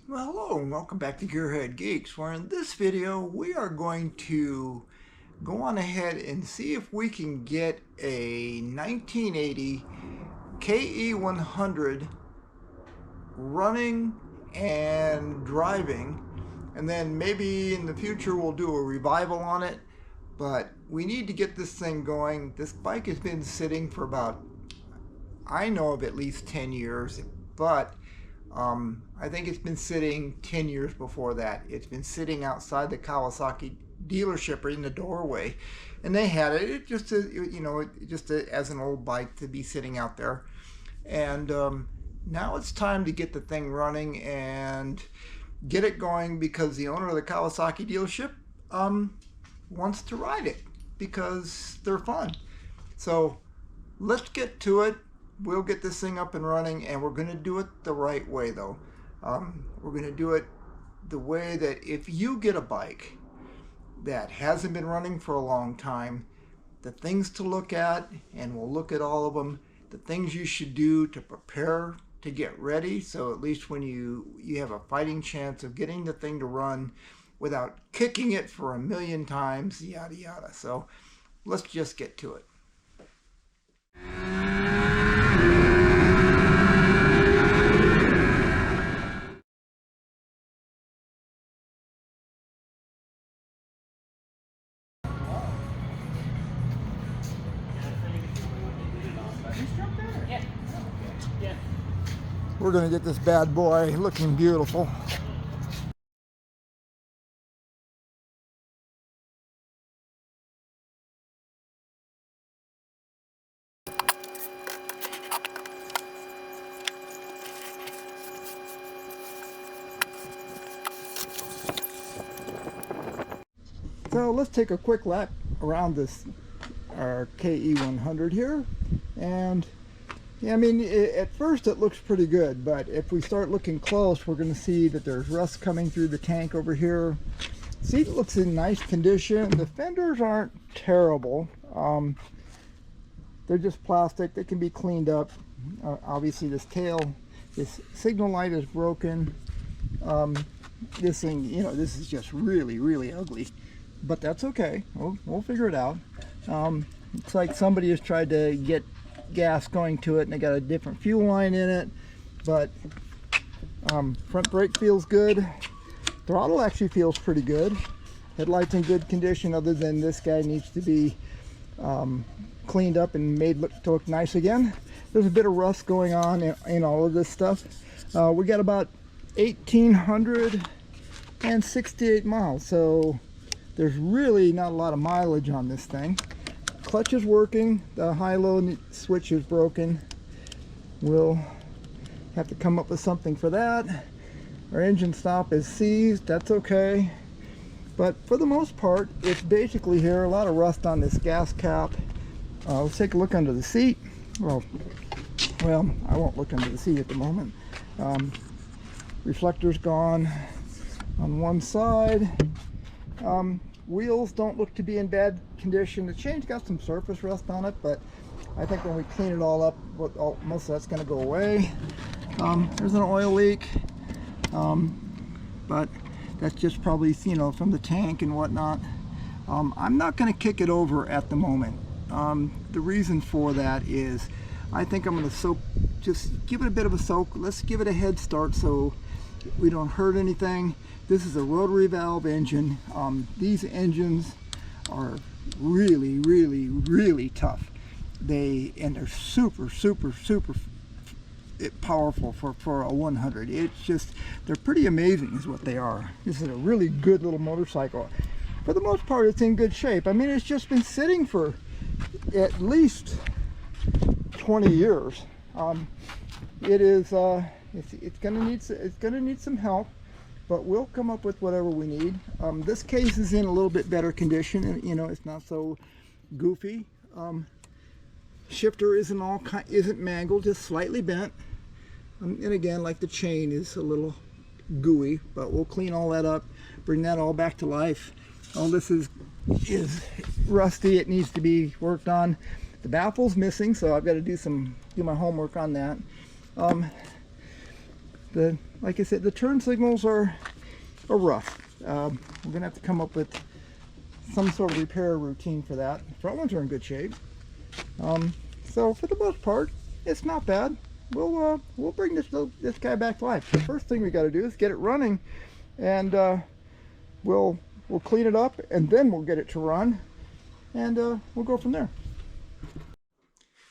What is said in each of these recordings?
Well, hello and welcome back to GearHeadGeeks, where in this video we are going to go on ahead and see if we can get a 1980 KE100 running and driving, and then maybe in the future we'll do a revival on it. But we need to get this thing going. This bike has been sitting for about, I know of at least 10 years, but I think it's been sitting 10 years before that. It's been sitting outside the Kawasaki dealership or in the doorway, and they had it just as an old bike to be sitting out there. And now it's time to get the thing running and get it going, because the owner of the Kawasaki dealership wants to ride it because they're fun. So let's get to it. We'll get this thing up and running, and we're going to do it the right way, though. We're going to do it the way that if you get a bike that hasn't been running for a long time, the things to look at, and we'll look at all of them, the things you should do to prepare to get ready, so at least when you have a fighting chance of getting the thing to run without kicking it for a million times, yada yada. So let's just get to it. We're going to get this bad boy looking beautiful. So let's take a quick lap around this our KE100 here, and yeah, I mean, at first it looks pretty good, but if we start looking close, we're going to see that there's rust coming through the tank over here. Seat looks in nice condition. The fenders aren't terrible. They're just plastic. They can be cleaned up. Obviously this signal light is broken. This thing, this is just really ugly, but that's okay. We'll figure it out. It's like somebody has tried to get gas going to it and they got a different fuel line in it, but front brake feels good. Throttle actually feels pretty good. Headlights in good condition, other than this guy needs to be cleaned up and made to look nice again. There's a bit of rust going on in all of this stuff. We got about 1,868 miles, so there's really not a lot of mileage on this thing. Clutch is working. The high-low switch is broken. We'll have to come up with something for that. Our engine stop is seized. That's okay. But for the most part, it's basically here. A lot of rust on this gas cap. Let's take a look under the seat. Well, I won't look under the seat at the moment. Reflector's gone on one side. Wheels don't look to be in bad condition. The chain's got some surface rust on it, but I think when we clean it all up, most of that's going to go away. There's an oil leak, but that's just probably, from the tank and whatnot. I'm not going to kick it over at the moment. The reason for that is I think I'm going to just give it a bit of a soak. Let's give it a head start so we don't hurt anything. This is a rotary valve engine. These engines are really tough. They're super powerful for a 100. It's just, they're pretty amazing is what they are. This is a really good little motorcycle. For the most part, it's in good shape. I mean, it's just been sitting for at least 20 years. It's gonna need some help, but we'll come up with whatever we need. This case is in a little bit better condition, and it's not so goofy. Shifter isn't mangled, just slightly bent. And again, like the chain is a little gooey, but we'll clean all that up, bring that all back to life. All this is rusty. It needs to be worked on. The baffle's missing, so I've got to do my homework on that. like I said, the turn signals are rough. We're gonna have to come up with some sort of repair routine for that. The front ones are in good shape. So for the most part, it's not bad. We'll bring this guy back to life. The first thing we got to do is get it running, and we'll clean it up, and then we'll get it to run, and we'll go from there.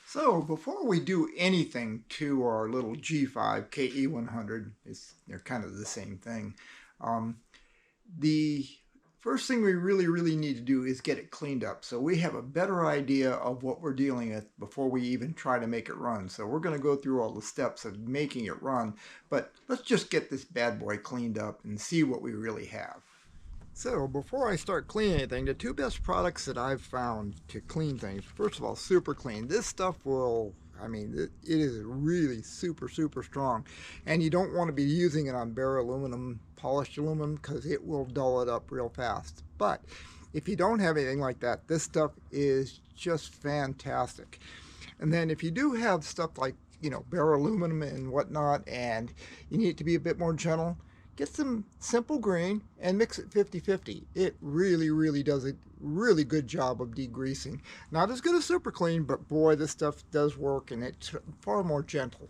So before we do anything to our little G5 KE100, they're kind of the same thing. The first thing we really need to do is get it cleaned up so we have a better idea of what we're dealing with before we even try to make it run. So we're going to go through all the steps of making it run, but let's just get this bad boy cleaned up and see what we really have. So before I start cleaning anything, the two best products that I've found to clean things, first of all, Super Clean. This stuff will, I mean, it is really super strong, and you don't want to be using it on bare aluminum, polished aluminum, because it will dull it up real fast. But if you don't have anything like that, this stuff is just fantastic. And then if you do have stuff like, you know, bare aluminum and whatnot, and you need it to be a bit more gentle, get some simple green and mix it 50-50. It really does a really good job of degreasing. Not as good as Super Clean, but boy, this stuff does work, and it's far more gentle.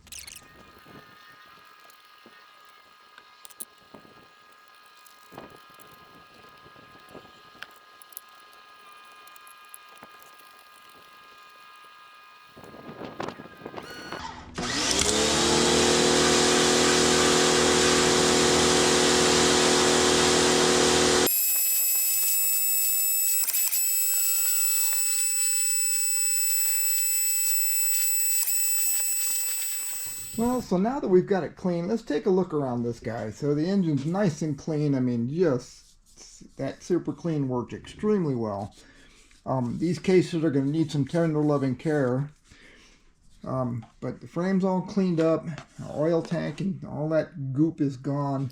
Well, so now that we've got it clean, let's take a look around this guy. So the engine's nice and clean. I mean, just that Super Clean worked extremely well. These cases are going to need some tender loving care. But the frame's all cleaned up. The oil tank and all that goop is gone.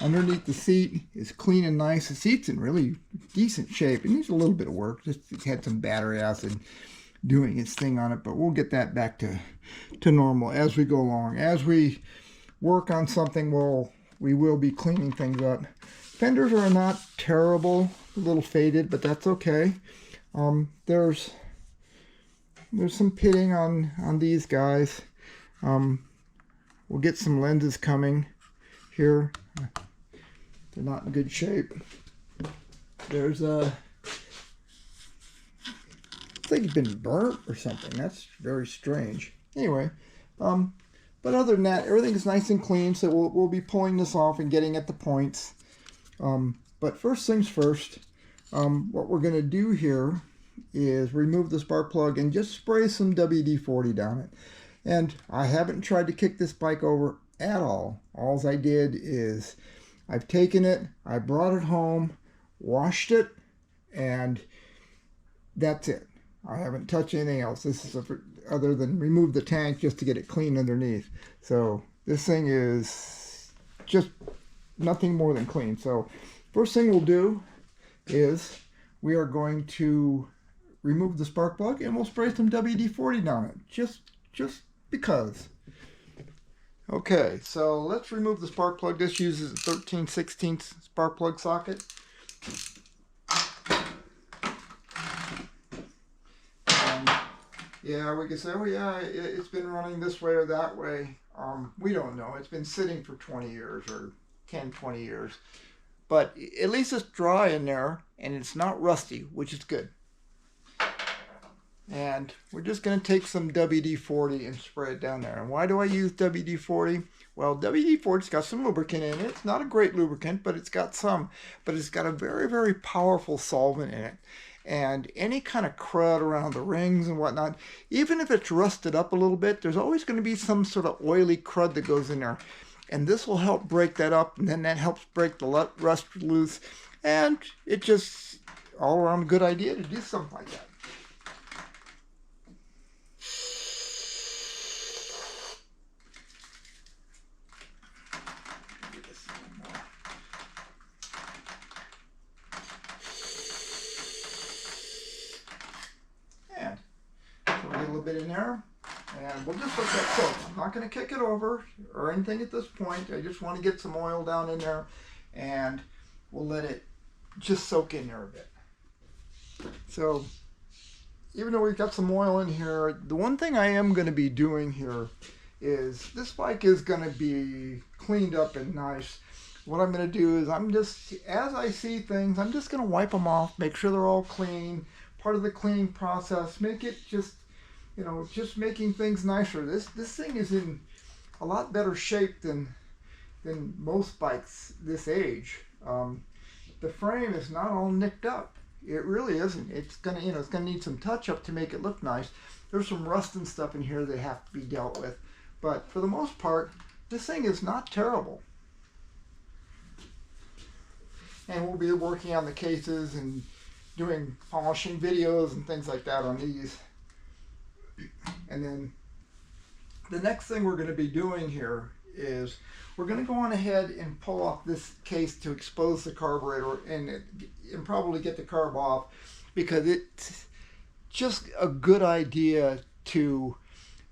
Underneath the seat is clean and nice. The seat's in really decent shape. It needs a little bit of work. Just it had some battery acid doing its thing on it, but we'll get that back to normal as we go along. As we work on something, we will be cleaning things up. Fenders are not terrible, a little faded, but that's okay. There's some pitting on these guys. We'll get some lenses coming here. They're not in good shape. There's a like it's been burnt or something. That's very strange. Anyway, but other than that, everything's nice and clean, so we'll be pulling this off and getting at the points. But first things first, what we're going to do here is remove the spark plug and just spray some WD-40 down it. And I haven't tried to kick this bike over at all. All I did is I've taken it, I brought it home, washed it, and that's it. I haven't touched anything else. This is other than remove the tank just to get it clean underneath. So this thing is just nothing more than clean. So first thing we'll do is we are going to remove the spark plug and we'll spray some WD-40 down it. Just because. Okay, so let's remove the spark plug. This uses a 13/16 spark plug socket. Yeah, we can say, oh yeah, it's been running this way or that way. We don't know. It's been sitting for 20 years or 10, 20 years. But at least it's dry in there and it's not rusty, which is good. And we're just going to take some WD-40 and spray it down there. And why do I use WD-40? Well, WD-40's got some lubricant in it. It's not a great lubricant, but it's got some. But it's got a very powerful solvent in it. And any kind of crud around the rings and whatnot, even if it's rusted up a little bit, there's always going to be some sort of oily crud that goes in there. And this will help break that up, and then that helps break the rust loose. And it's just all around a good idea to do something like that. Bit in there, and And we'll just let that soak. I'm not going to kick it over or anything at this point. I just want to get some oil down in there, and we'll let it just soak in there a bit. So even though we've got some oil in here, the one thing I am going to be doing here is this bike is going to be cleaned up and nice. What I'm going to do is I'm just, as I see things, I'm just going to wipe them off, make sure they're all clean. Part of the cleaning process, make it just, you know, just making things nicer. This thing is in a lot better shape than most bikes this age. The frame is not all nicked up. It really isn't. It's gonna, you know, it's gonna need some touch up to make it look nice. There's some rust and stuff in here that have to be dealt with, but for the most part, this thing is not terrible. And we'll be working on the cases and doing polishing videos and things like that on these. And then the next thing we're going to be doing here is we're going to go on ahead and pull off this case to expose the carburetor and probably get the carb off, because it's just a good idea to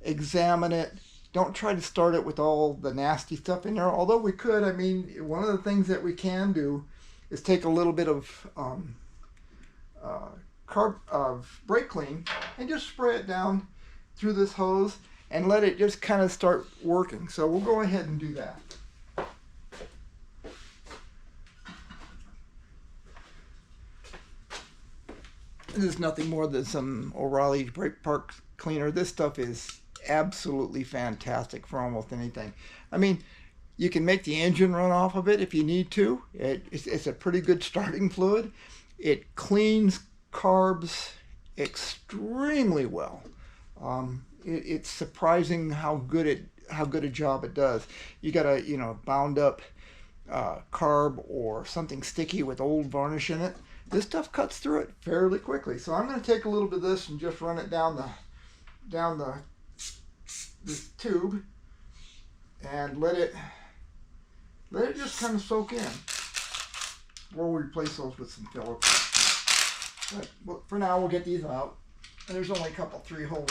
examine it. Don't try to start it with all the nasty stuff in there, although we could. I mean, one of the things that we can do is take a little bit of brake clean and just spray it down through this hose and let it just kind of start working. So we'll go ahead and do that. This is nothing more than some O'Reilly's brake park cleaner. This stuff is absolutely fantastic for almost anything. I mean, you can make the engine run off of it if you need to. It's a pretty good starting fluid. It cleans carbs extremely well. It's surprising how good a job it does. You got a, you know, bound up carb or something sticky with old varnish in it. This stuff cuts through it fairly quickly. So I'm going to take a little bit of this and just run it down this tube and let it just kind of soak in. We'll replace those with some filler. But for now, we'll get these out. And there's only a couple, 3 holes.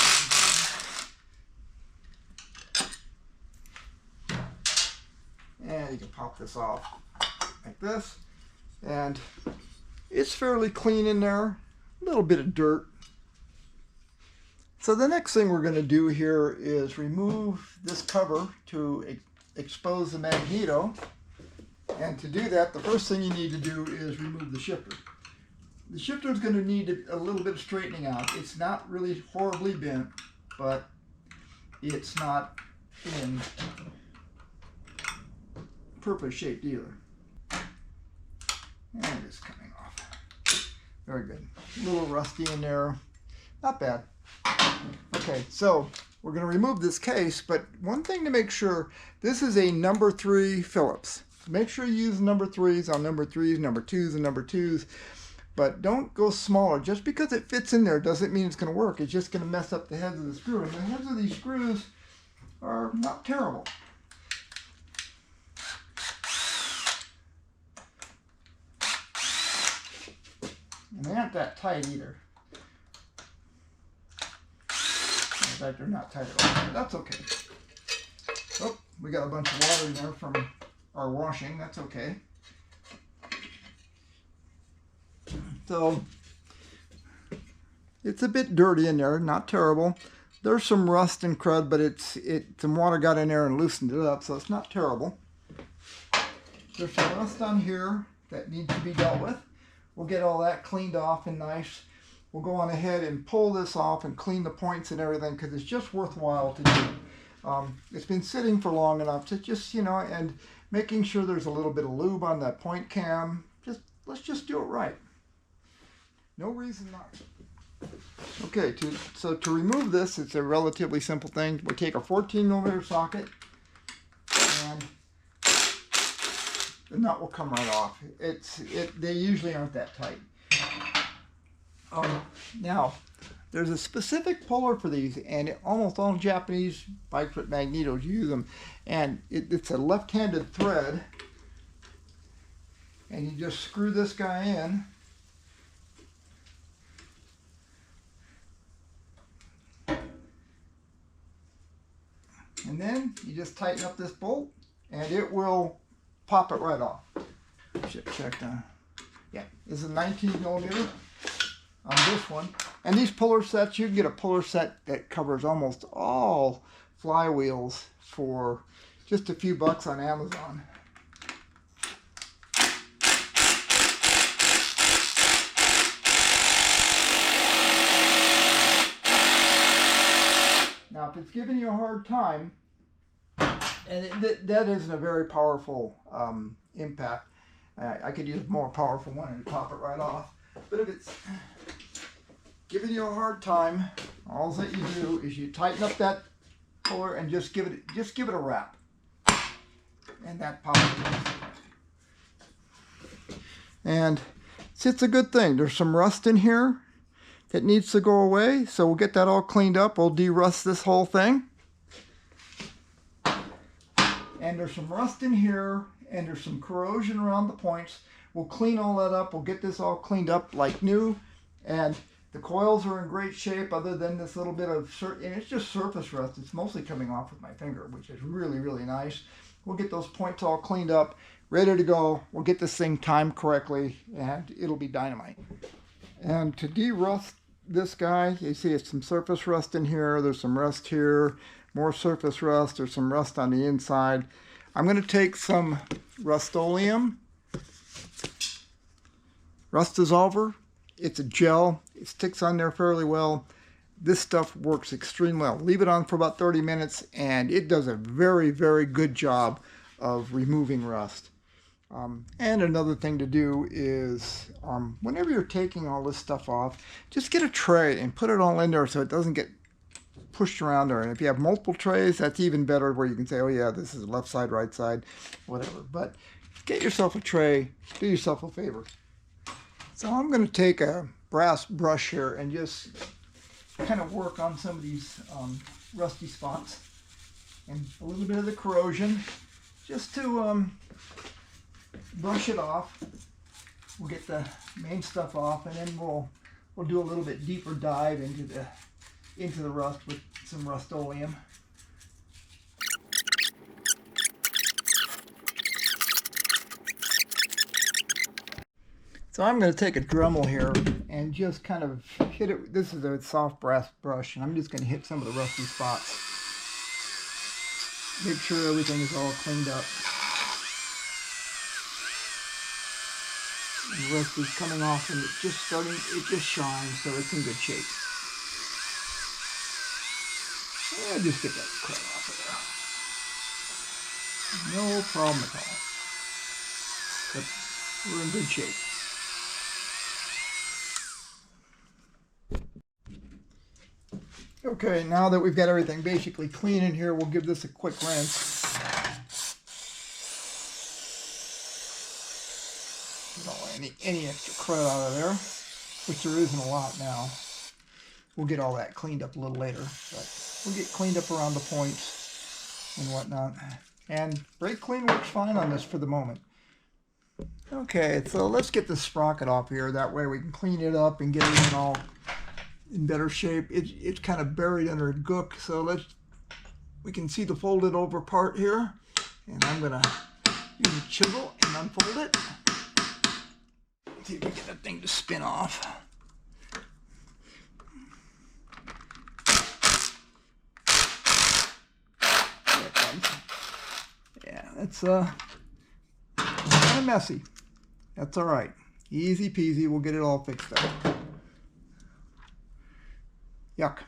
And you can pop this off like this. And it's fairly clean in there. A little bit of dirt. So the next thing we're going to do here is remove this cover to expose the magneto. And to do that, the first thing you need to do is remove the shifter. The shifter is going to need a little bit of straightening out. It's not really horribly bent, but it's not in perfect shape either. And it's coming off. Very good. A little rusty in there. Not bad. Okay, so we're going to remove this case, but one thing to make sure, this is a number 3 Phillips. Make sure you use number 3s on number 3s, number 2s, and number 2s. But don't go smaller. Just because it fits in there doesn't mean it's going to work. It's just going to mess up the heads of the screw. And the heads of these screws are not terrible. And they aren't that tight either. In fact, they're not tight at all. But that's okay. Oh, we got a bunch of water in there from our washing. That's okay. So it's a bit dirty in there, not terrible. There's some rust and crud, but some water got in there and loosened it up, so it's not terrible. There's some rust on here that needs to be dealt with. We'll get all that cleaned off and nice. We'll go on ahead and pull this off and clean the points and everything, because it's just worthwhile to do. It's been sitting for long enough to just, you know, and making sure there's a little bit of lube on that point cam. Let's just do it right. No reason not to. Okay, so to remove this, it's a relatively simple thing. We take a 14mm socket, and the nut will come right off. They usually aren't that tight. Now, there's a specific puller for these, and almost all Japanese bikes with magnetos use them. And it's a left-handed thread, and you just screw this guy in. And then you just tighten up this bolt and it will pop it right off. Check down. Yeah, this is a 19mm on this one. And these puller sets, you can get a puller set that covers almost all flywheels for just a few bucks on Amazon. Now, if it's giving you a hard time, and that isn't a very powerful impact, I could use a more powerful one and pop it right off. But if it's giving you a hard time, all that you do is you tighten up that puller and just give it a wrap, and that pops it off. And it's a good thing. There's some rust in here that needs to go away, so we'll get that all cleaned up. We'll de-rust this whole thing. And there's some rust in here, and there's some corrosion around the points. We'll clean all that up. We'll get this all cleaned up like new, and the coils are in great shape other than this little bit of, and it's just surface rust. It's mostly coming off with my finger, which is really, really nice. We'll get those points all cleaned up, ready to go. We'll get this thing timed correctly, and it'll be dynamite. And to de-rust this guy, you see it's some surface rust in here, there's some rust here, more surface rust, there's some rust on the inside. I'm going to take some Rust-Oleum rust dissolver. It's a gel, it sticks on there fairly well. This stuff works extremely well. Leave it on for about 30 minutes and it does a very, very good job of removing rust. And another thing to do is whenever you're taking all this stuff off, just get a tray and put it all in there so it doesn't get pushed around there. And if you have multiple trays, that's even better, where you can say, oh yeah, this is left side, right side, whatever. But get yourself a tray, do yourself a favor. So I'm going to take a brass brush here and just kind of work on some of these rusty spots and a little bit of the corrosion, just to brush it off. We'll get the main stuff off, and then we'll do a little bit deeper dive into the rust with some Rust-Oleum. So I'm going to take a Dremel here and just kind of hit it. This is a soft brass brush, and I'm just going to hit some of the rusty spots. Make sure everything is all cleaned up. The rust is coming off, and it's just starting, it just shines, so it's in good shape. And just get that crud off of there. No problem at all. But we're in good shape. Okay, now that we've got everything basically clean in here, we'll give this a quick rinse. Any extra crud out of there, which there isn't a lot now. We'll get all that cleaned up a little later, but we'll get cleaned up around the points and whatnot. And brake clean works fine on this for the moment. Okay, so let's get the sprocket off here. That way we can clean it up and get it all in better shape. It's kind of buried under a gook, so we can see the folded over part here. And I'm gonna use a chisel and unfold it. See if we get that thing to spin off. There it comes. Yeah, that's kind of messy. That's all right. Easy peasy. We'll get it all fixed up. Yuck.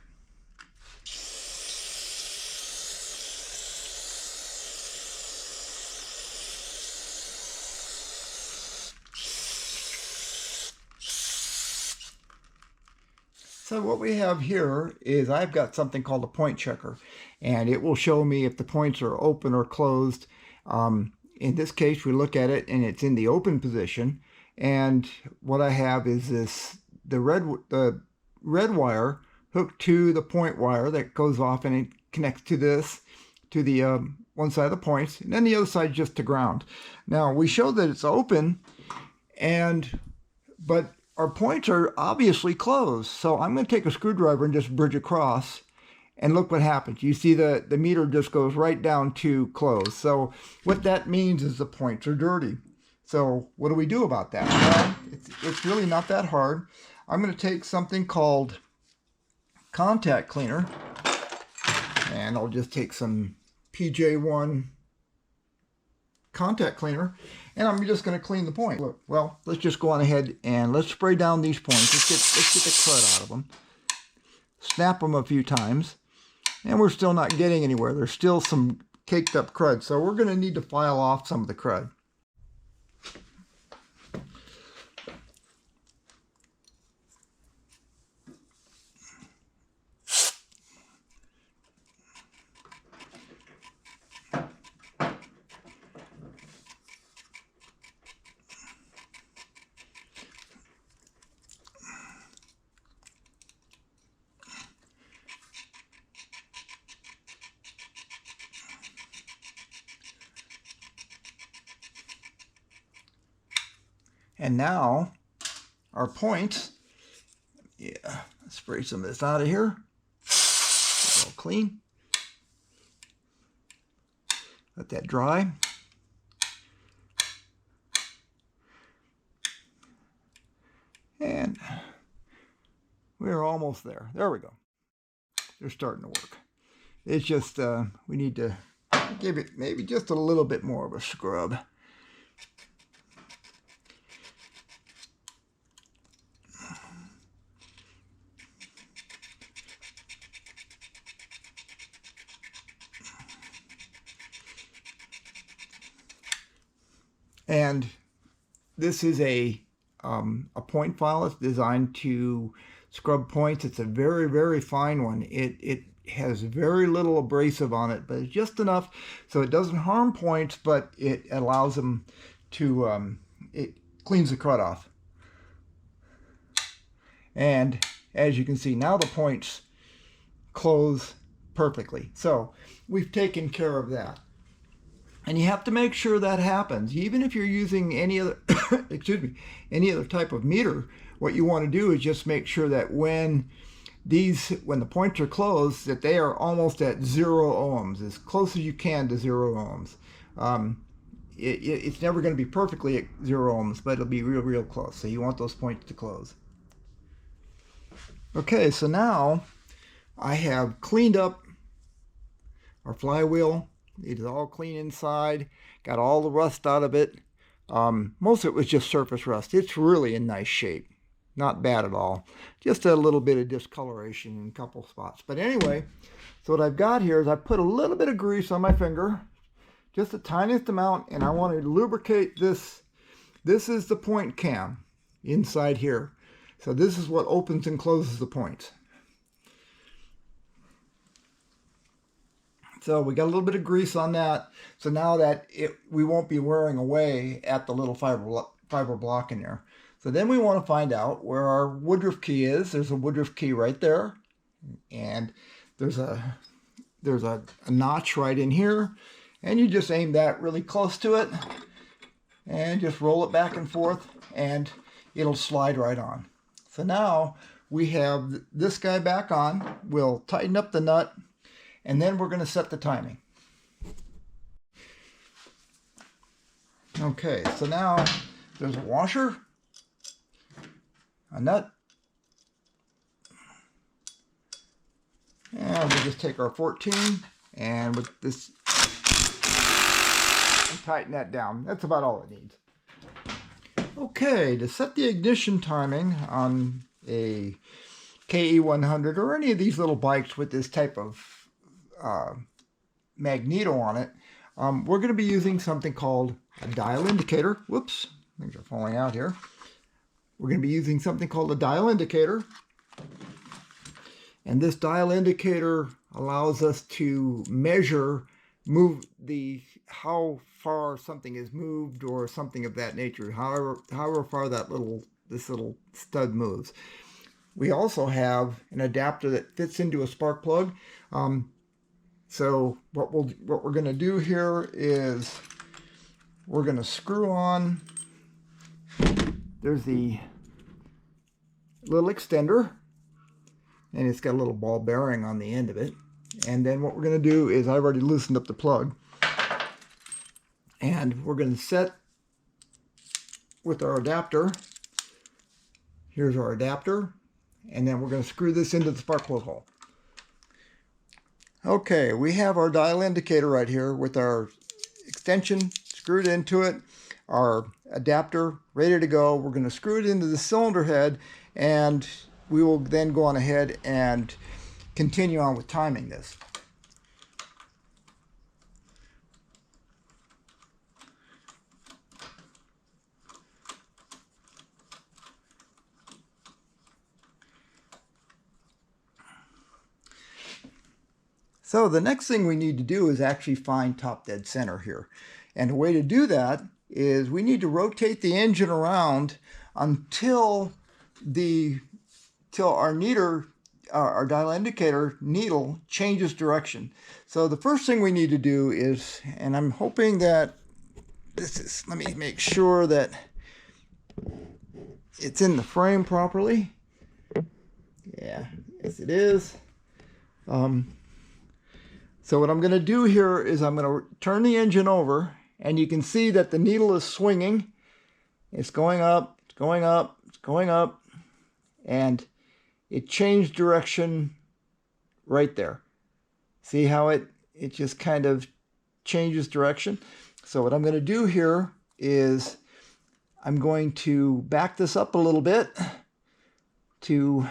So what we have here is I've got something called a point checker, and it will show me if the points are open or closed. In this case, we look at it and it's in the open position. And what I have is the red wire hooked to the point wire that goes off, and it connects to the one side of the points, and then the other side just to ground. Now we show that it's open, but our points are obviously closed. So I'm going to take a screwdriver and just bridge across, and look what happens. You see the meter just goes right down to close. So what that means is the points are dirty. So what do we do about that? Well, it's really not that hard. I'm going to take something called contact cleaner, and I'll just take some PJ1 contact cleaner, and I'm just going to clean the point. Look, well, let's just go on ahead and let's spray down these points. Let's get the crud out of them. Snap them a few times, and we're still not getting anywhere. There's still some caked up crud, so we're going to need to file off some of the crud. And now our points, yeah, let's spray some of this out of here. Get it all clean. Let that dry. And we're almost there. There we go. They're starting to work. It's just, we need to give it maybe just a little bit more of a scrub. And this is a point file. It's designed to scrub points. It's a very, very fine one. It has very little abrasive on it, but it's just enough so it doesn't harm points, but it allows them to, it cleans the crud off. And as you can see, now the points close perfectly. So we've taken care of that. And you have to make sure that happens. Even if you're using any other, excuse me, any other type of meter, what you want to do is just make sure that when the points are closed, that they are almost at 0 ohms, as close as you can to 0 ohms. It's never going to be perfectly at 0 ohms, but it'll be real, real close. So you want those points to close. Okay, so now I have cleaned up our flywheel. It is all clean inside, got all the rust out of it. Most of it was just surface rust. It's really in nice shape. Not bad at all. Just a little bit of discoloration in a couple spots. But anyway, so what I've got here is I put a little bit of grease on my finger, just the tiniest amount, and I want to lubricate this. This is the point cam inside here. So this is what opens and closes the points. So we got a little bit of grease on that. So now that we won't be wearing away at the little fiber block in there. So then we want to find out where our woodruff key is. There's a woodruff key right there. And there's a notch right in here. And you just aim that really close to it. And just roll it back and forth. And it'll slide right on. So now we have this guy back on. We'll tighten up the nut. And then we're going to set the timing. Okay, so now there's a washer, a nut, and we'll just take our 14 and with this and tighten that down. That's about all it needs. Okay, to set the ignition timing on a KE100 or any of these little bikes with this type of magneto on it, we're going to be using something called a dial indicator. Whoops, things are falling out here. We're going to be using something called a dial indicator. And this dial indicator allows us to measure how far something is moved or something of that nature, however far this little stud moves. We also have an adapter that fits into a spark plug. So what we're going to do here is we're going to screw on. There's the little extender, and it's got a little ball bearing on the end of it. And then what we're going to do is, I've already loosened up the plug, and we're going to set with our adapter. Here's our adapter, and then we're going to screw this into the spark plug hole. Okay, we have our dial indicator right here with our extension screwed into it, our adapter ready to go. We're going to screw it into the cylinder head, and we will then go on ahead and continue on with timing this. So the next thing we need to do is actually find top dead center here. And the way to do that is we need to rotate the engine around until our dial indicator needle changes direction. So the first thing we need to do is, and I'm hoping that this is, let me make sure that it's in the frame properly. Yeah, yes it is. So what I'm going to do here is I'm going to turn the engine over, and you can see that the needle is swinging. It's going up, it's going up, it's going up, and it changed direction right there. See how it just kind of changes direction? So what I'm going to do here is I'm going to back this up a little bit to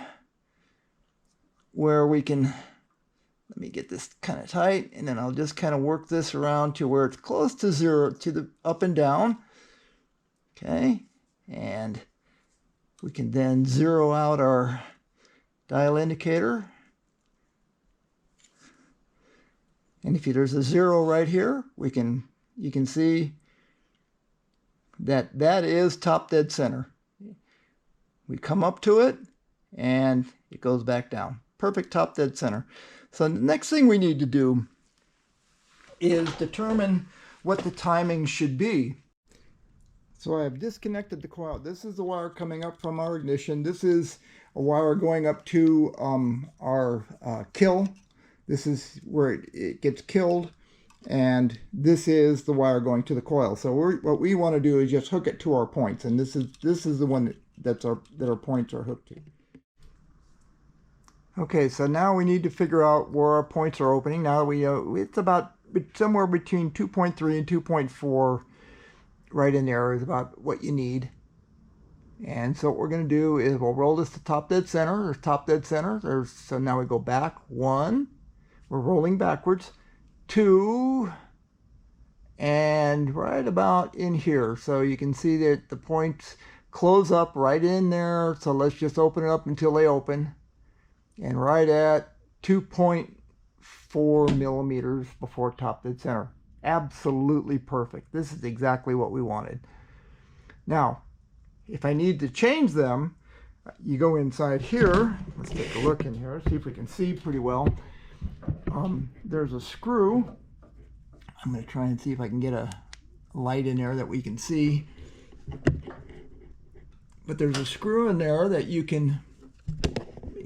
where we can, let me get this kind of tight, and then I'll just kind of work this around to where it's close to zero, to the up and down. Okay, and we can then zero out our dial indicator. And if there's a zero right here, you can see that that is top dead center. We come up to it, and it goes back down. Perfect top dead center. So the next thing we need to do is determine what the timing should be. So I have disconnected the coil. This is the wire coming up from our ignition. This is a wire going up to our kill. This is where it gets killed, and this is the wire going to the coil. So what we want to do is just hook it to our points, and this is the one that our points are hooked to. Okay, so now we need to figure out where our points are opening. Now it's about somewhere between 2.3 and 2.4, right in there is about what you need. And so what we're going to do is we'll roll this to top dead center. There's top dead center. So now we go back 1. We're rolling backwards. 2. And right about in here. So you can see that the points close up right in there. So let's just open it up until they open. And right at 2.4 millimeters before top dead center. Absolutely perfect. This is exactly what we wanted. Now, if I need to change them, you go inside here. Let's take a look in here, see if we can see pretty well. There's a screw. I'm going to try and see if I can get a light in there that we can see. But there's a screw in there that you can,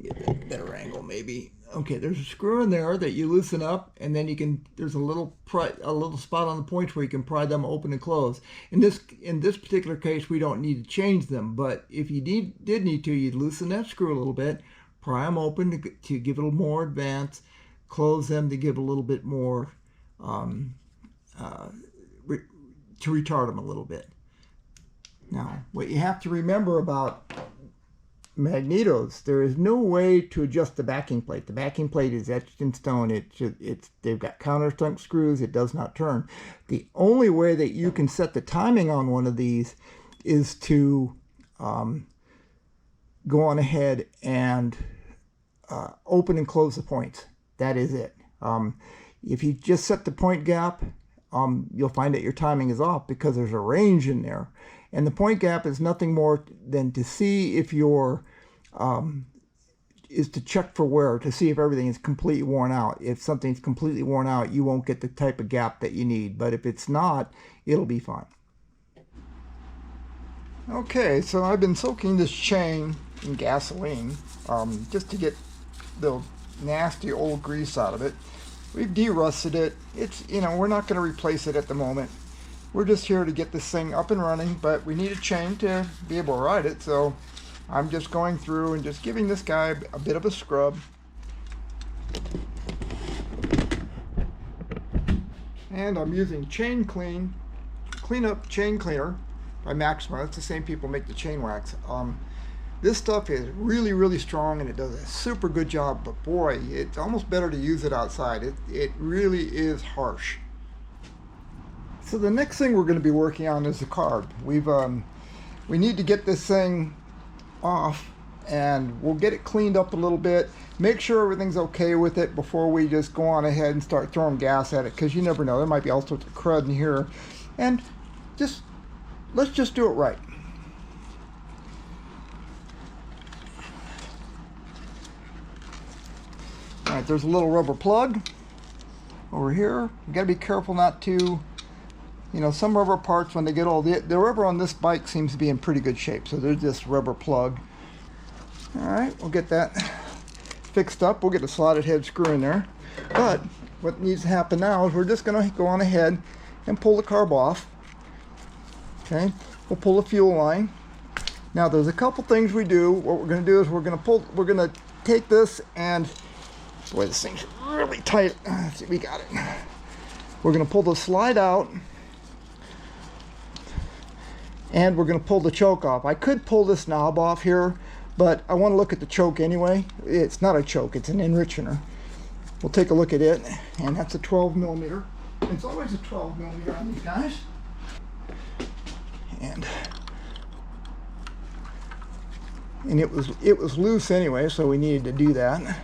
get a better angle maybe. Okay, there's a screw in there that you loosen up, and then you can, there's a little spot on the points where you can pry them open and close. In this particular case, we don't need to change them, but if you did need to, you'd loosen that screw a little bit, pry them open to give it a little more advance, close them to give a little bit more, to retard them a little bit. Now, what you have to remember about magnetos, there is no way to adjust the backing plate. The backing plate is etched in stone. They've got countersunk screws. It does not turn. The only way that you can set the timing on one of these is to go on ahead and open and close the points. That is it. If you just set the point gap, you'll find that your timing is off because there's a range in there. And the point gap is nothing more than to see if your, is to check for wear, to see if everything is completely worn out. If something's completely worn out, you won't get the type of gap that you need. But if it's not, it'll be fine. Okay, so I've been soaking this chain in gasoline just to get the nasty old grease out of it. We've de-rusted it. It's, you know, we're not going to replace it at the moment. We're just here to get this thing up and running, but we need a chain to be able to ride it, so I'm just going through and just giving this guy a bit of a scrub. And I'm using cleanup chain cleaner by Maxima. It's the same people make the chain wax. This stuff is really, really strong, and it does a super good job, but boy, it's almost better to use it outside. It really is harsh. So the next thing we're going to be working on is the carb. We need to get this thing off, and we'll get it cleaned up a little bit, make sure everything's okay with it before we just go on ahead and start throwing gas at it, because you never know, there might be all sorts of crud in here, and let's just do it right. All right, there's a little rubber plug over here. You gotta be careful not to, you know, some rubber parts, when they get old, the rubber on this bike seems to be in pretty good shape, so there's this rubber plug. All right, we'll get that fixed up. We'll get a slotted head screw in there. But what needs to happen now is we're just going to go on ahead and pull the carb off. Okay, we'll pull the fuel line. Now there's a couple things we do. What we're going to do is we're going to take this, and boy, this thing's really tight. Let's see, we got it. We're going to pull the slide out, and we're going to pull the choke off. I could pull this knob off here, but I want to look at the choke anyway. It's not a choke, it's an enrichener. We'll take a look at it, and that's a 12 millimeter. It's always a 12 millimeter on these guys. And it was loose anyway, so we needed to do that.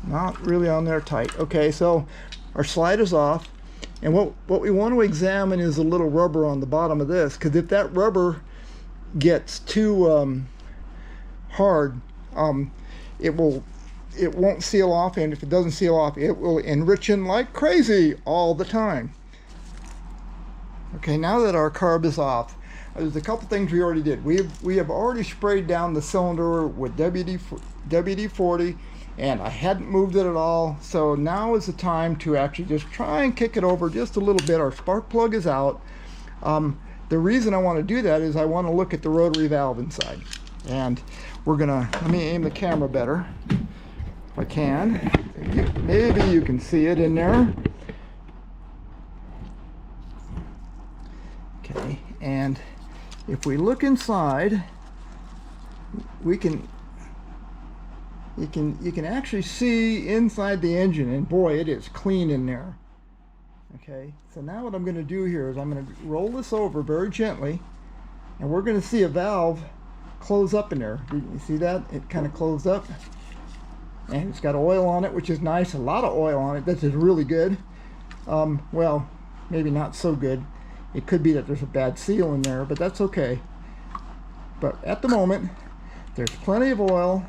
Not really on there tight. Okay, so our slide is off, and what we want to examine is the little rubber on the bottom of this, because if that rubber gets too hard, it won't seal off, and if it doesn't seal off, it will enrichen like crazy all the time. Okay, now that our carb is off, there's a couple things we already did. We have already sprayed down the cylinder with WD-40, and I hadn't moved it at all, so now is the time to actually just try and kick it over just a little bit. Our spark plug is out. The reason I want to do that is I want to look at the rotary valve inside, and we're gonna, let me aim the camera better if I can. Maybe you can see it in there. Okay, and if we look inside, you can actually see inside the engine, and boy, it is clean in there. Okay, so now what I'm going to do here is I'm going to roll this over very gently, and we're going to see a valve close up in there. You see that? It kind of closed up, and it's got oil on it, which is nice. A lot of oil on it. This is really good. Well, maybe not so good. It could be that there's a bad seal in there, but that's okay. But at the moment, there's plenty of oil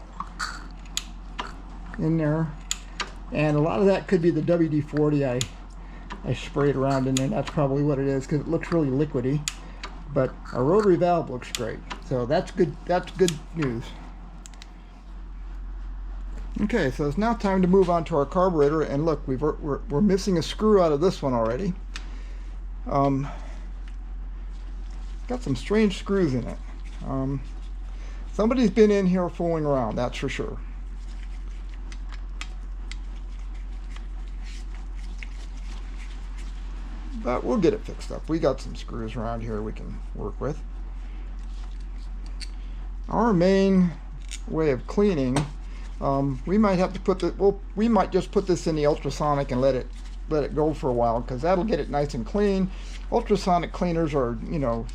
in there, and a lot of that could be the WD-40 I sprayed around in there. That's probably what it is, because it looks really liquidy. But our rotary valve looks great, so that's good. That's good news. Okay, so it's now time to move on to our carburetor, and look, we're missing a screw out of this one already. Got some strange screws in it. Somebody's been in here fooling around, that's for sure. But we'll get it fixed up. We got some screws around here we can work with. Our main way of cleaning, we might have to put the, well, we might just put this in the ultrasonic and let it go for a while, because that'll get it nice and clean. Ultrasonic cleaners are, you know,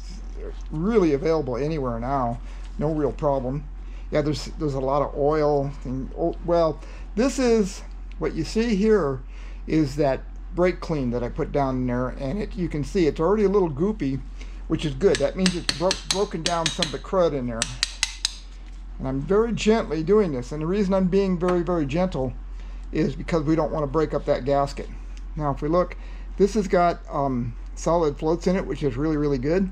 really available anywhere now. No real problem. Yeah, there's a lot of oil. Well, this is what you see here is that brake clean that I put down in there, and you can see it's already a little goopy, which is good. That means it's broken down some of the crud in there. And I'm very gently doing this, and the reason I'm being very, very gentle is because we don't want to break up that gasket. Now if we look, this has got solid floats in it, which is really, really good.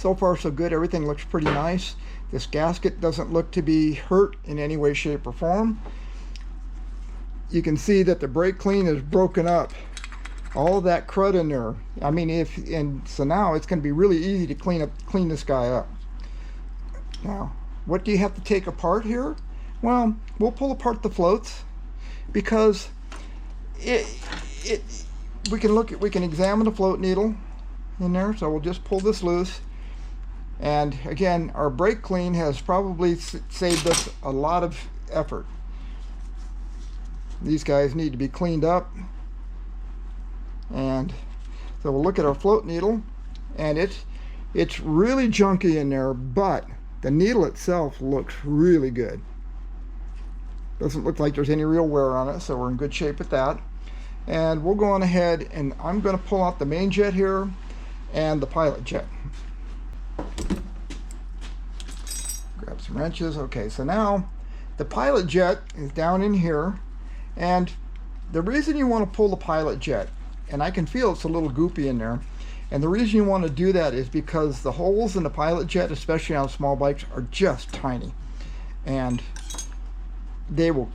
so far so good. Everything looks pretty nice. This gasket doesn't look to be hurt in any way, shape, or form. You can see that the brake clean is broken up. All that crud in there. I mean, so now it's going to be really easy to clean this guy up. Now, what do you have to take apart here? Well, we'll pull apart the floats because we can examine the float needle in there. So we'll just pull this loose. And again, our brake clean has probably saved us a lot of effort. These guys need to be cleaned up. And so we'll look at our float needle, and it's really junky in there, but the needle itself looks really good. Doesn't look like there's any real wear on it, so we're in good shape with that. And we'll go on ahead, and I'm going to pull out the main jet here and the pilot jet. Grab some wrenches. Okay, so now the pilot jet is down in here, and the reason you want to pull the pilot jet, and I can feel it's a little goopy in there, and the reason you want to do that is because the holes in the pilot jet, especially on small bikes, are just tiny, and they will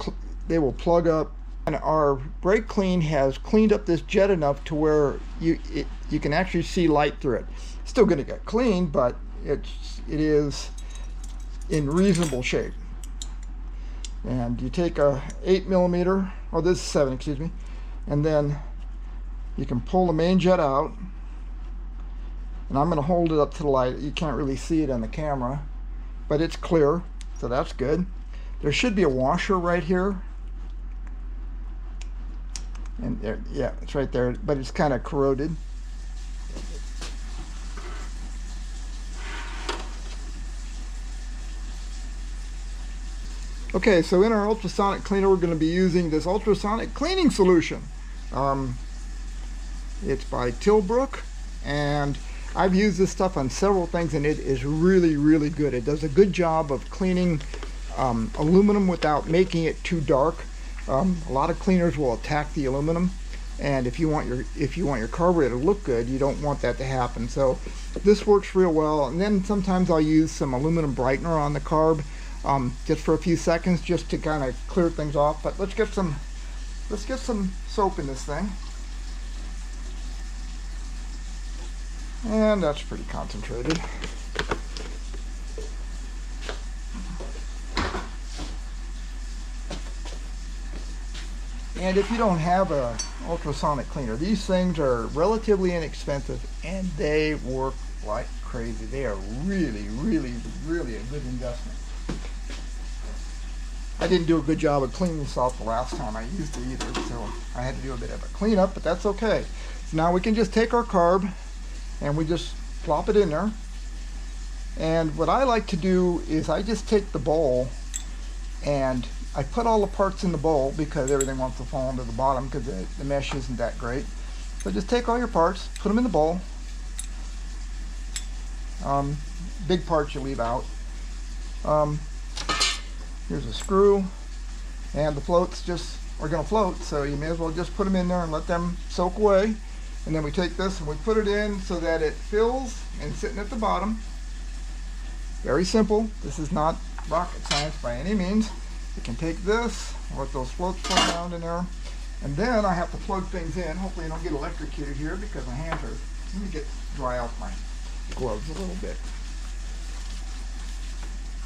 plug up. And our brake clean has cleaned up this jet enough to where you can actually see light through it. It's still going to get clean, but it is in reasonable shape. And you take a 8mm, oh, this is 7, excuse me, and then you can pull the main jet out. And I'm going to hold it up to the light. You can't really see it on the camera, but it's clear, so that's good. There should be a washer right here. And there, yeah, it's right there, but it's kind of corroded. Okay, so in our ultrasonic cleaner, we're going to be using this ultrasonic cleaning solution. It's by Tilbrook, and I've used this stuff on several things, and it is really, really good. It does a good job of cleaning aluminum without making it too dark. A lot of cleaners will attack the aluminum, and if you want your carburetor to look good, you don't want that to happen. So this works real well. And then sometimes I'll use some aluminum brightener on the carb, just for a few seconds, just to kind of clear things off. But let's get some soap in this thing, and that's pretty concentrated. And if you don't have a ultrasonic cleaner, these things are relatively inexpensive, and they work like crazy. They are really, really, really a good investment. I didn't do a good job of cleaning this off the last time I used it either, so I had to do a bit of a cleanup, but that's okay. So now we can just take our carb and we just plop it in there. And what I like to do is I just take the bowl and I put all the parts in the bowl because everything wants to fall into the bottom because the mesh isn't that great. So just take all your parts, put them in the bowl. Big parts you leave out. Here's a screw, and the floats just are going to float, so you may as well just put them in there and let them soak away. And then we take this and we put it in so that it fills and sitting at the bottom. Very simple. This is not rocket science by any means. You can take this, let those floats float around in there, and then I have to plug things in. Hopefully I don't get electrocuted here because my hands are, let me get dry off my gloves a little bit.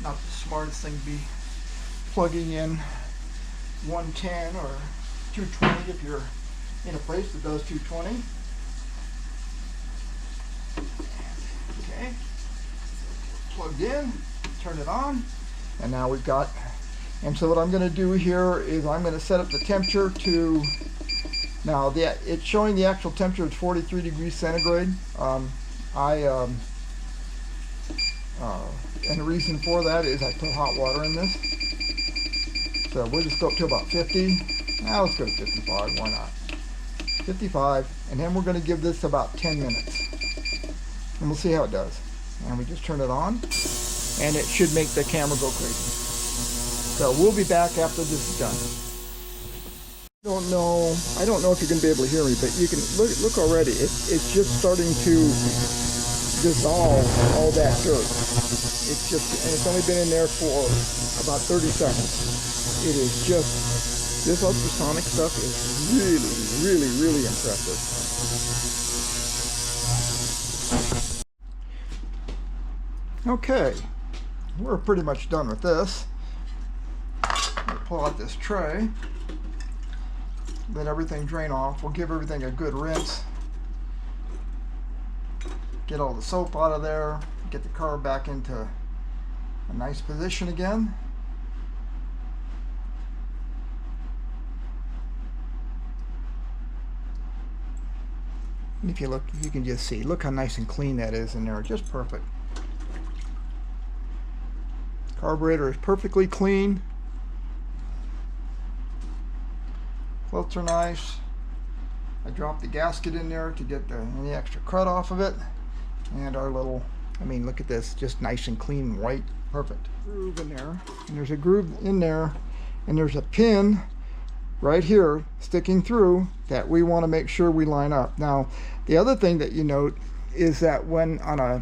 Not the smartest thing to be plugging in 110 or 220 if you're in a place that does 220. Okay, plugged in, turn it on, and now we've got. And so what I'm going to do here is I'm going to set up the temperature to, now it's showing the actual temperature is 43 degrees centigrade. And the reason for that is I put hot water in this. So we'll just go up to about 50. Now let's go to 55, why not? 55, and then we're going to give this about 10 minutes. And we'll see how it does. And we just turn it on, and it should make the camera go crazy. So we'll be back after this is done. I don't know if you're going to be able to hear me, but you can look already. It's just starting to dissolve all that dirt. It's just, and it's only been in there for about 30 seconds. It is just, this ultrasonic stuff is really impressive. Okay, we're pretty much done with this. We'll pull out this tray, let everything drain off. We'll give everything a good rinse. Get all the soap out of there, get the car back into a nice position again. And if you look, you can just see, look how nice and clean that is in there, just perfect. Carburetor is perfectly clean. Floats are nice. I dropped the gasket in there to get any extra crud off of it. And our little, I mean, look at this, just nice and clean, white, perfect. Groove in there, and there's a groove in there, and there's a pin right here sticking through that we want to make sure we line up. Now, the other thing that you note is that when on a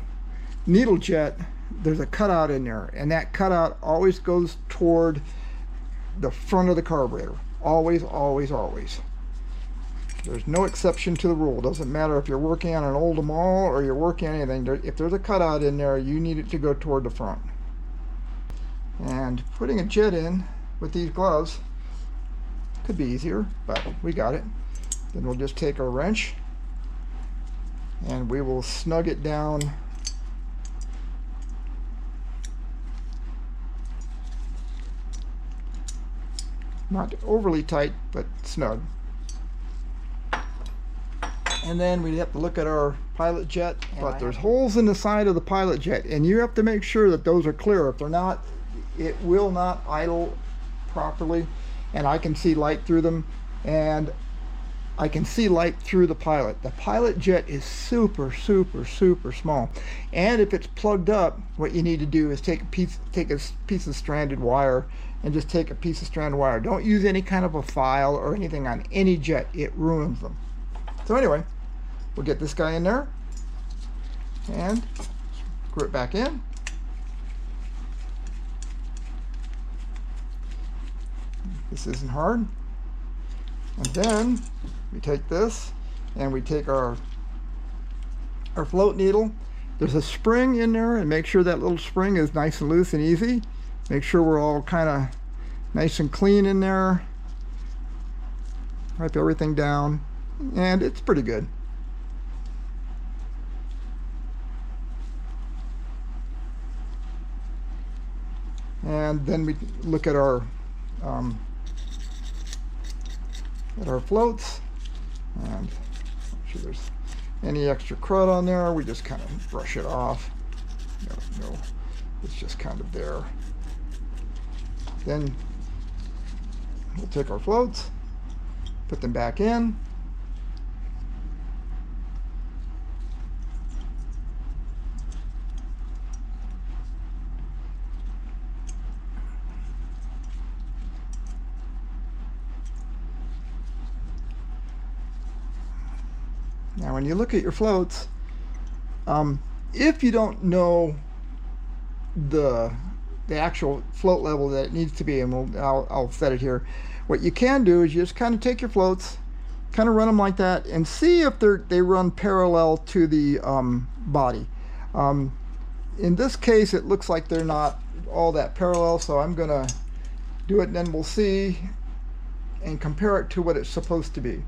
needle jet, there's a cutout in there, and that cutout always goes toward the front of the carburetor. Always, always, always. There's no exception to the rule. Doesn't matter if you're working on an old Yamaha or you're working on anything. If there's a cutout in there, you need it to go toward the front. And putting a jet in with these gloves could be easier, but we got it. Then we'll just take our wrench and we will snug it down not overly tight, but snug. And then we have to look at our pilot jet, but there's holes in the side of the pilot jet, and you have to make sure that those are clear. If they're not, it will not idle properly, and I can see light through them, and I can see light through the pilot. The pilot jet is super small, and if it's plugged up, what you need to do is take a piece of stranded wire, and just take a piece of stranded wire. Don't use any kind of a file or anything on any jet. It ruins them. So anyway, we'll get this guy in there and screw it back in. This isn't hard. And then we take this and we take our float needle. There's a spring in there, and make sure that little spring is nice and loose and easy. Make sure we're all kind of nice and clean in there. Wipe everything down, and it's pretty good. And then we look at our floats, and make sure there's any extra crud on there. We just kind of brush it off. No, it's just kind of there. Then we'll take our floats, put them back in. Now when you look at your floats, if you don't know the actual float level that it needs to be, and I'll set it here, what you can do is you just kind of take your floats, kind of run them like that, and see if they run parallel to the body. In this case, it looks like they're not all that parallel, so I'm going to do it, and then we'll see and compare it to what it's supposed to be.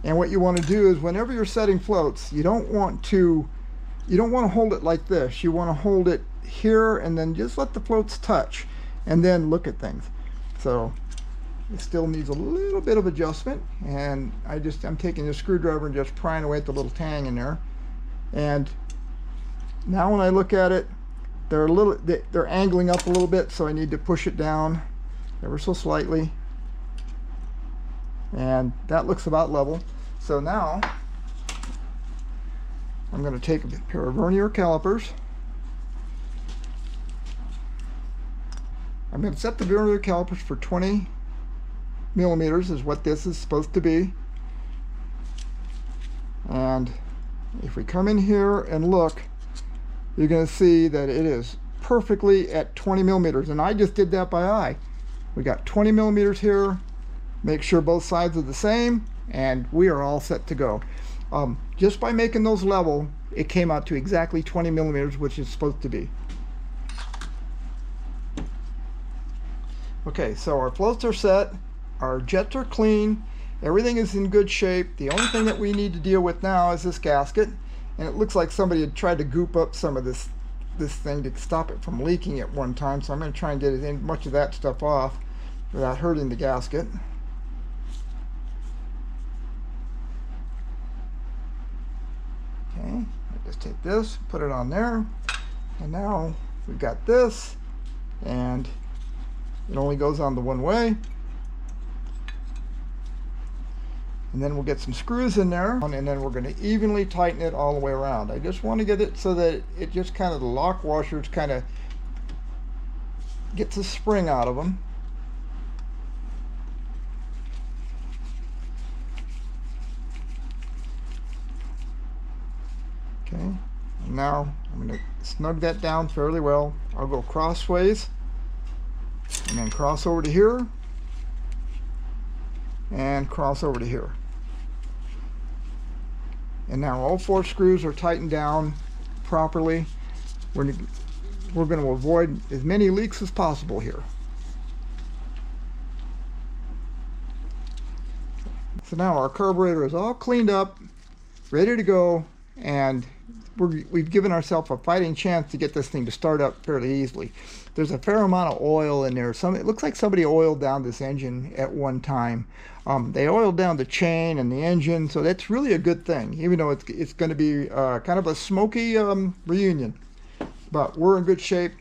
And what you want to do is, whenever you're setting floats, you don't want to hold it like this. You want to hold it here and then just let the floats touch and then look at things. So it still needs a little bit of adjustment, and I'm taking a screwdriver and just prying away at the little tang in there. And now when I look at it, they're angling up a little bit, so I need to push it down ever so slightly. And that looks about level. So now I'm going to take a pair of vernier calipers. I'm going to set the vernier calipers for 20 millimeters is what this is supposed to be. And if we come in here and look, you're going to see that it is perfectly at 20 millimeters, and I just did that by eye. We got 20 millimeters here. Make sure both sides are the same, and we are all set to go. Just by making those level, it came out to exactly 20 millimeters, which it's supposed to be. Okay, so our floats are set, our jets are clean, everything is in good shape. The only thing that we need to deal with now is this gasket, and it looks like somebody had tried to goop up some of this thing to stop it from leaking at one time, so I'm going to try and get as much of that stuff off without hurting the gasket. Okay, I just take this, put it on there, and now we've got this, and it only goes on the one way. And then we'll get some screws in there, and then we're going to evenly tighten it all the way around. I just want to get it so that it just kind of, the lock washers kind of gets a spring out of them. Okay, and now I'm going to snug that down fairly well. I'll go crossways and then cross over to here and cross over to here. And now all 4 screws are tightened down properly. We're going to avoid as many leaks as possible here. So now our carburetor is all cleaned up, ready to go, and we've given ourselves a fighting chance to get this thing to start up fairly easily. There's a fair amount of oil in there. It looks like somebody oiled down this engine at one time. They oiled down the chain and the engine, so that's really a good thing, even though it's going to be kind of a smoky reunion. But we're in good shape.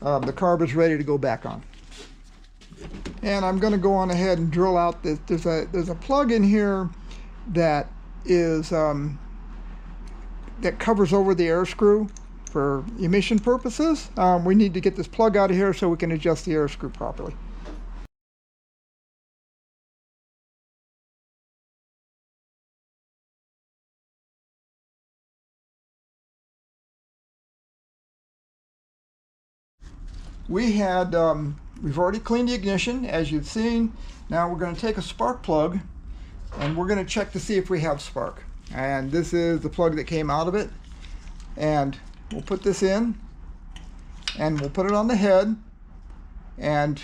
The carb is ready to go back on. And I'm going to go on ahead and drill out this. There's a plug in here that is that covers over the air screw for emission purposes. We need to get this plug out of here so we can adjust the air screw properly. We've already cleaned the ignition, as you've seen. Now we're going to take a spark plug and we're going to check to see if we have spark. And this is the plug that came out of it. And we'll put this in and we'll put it on the head. And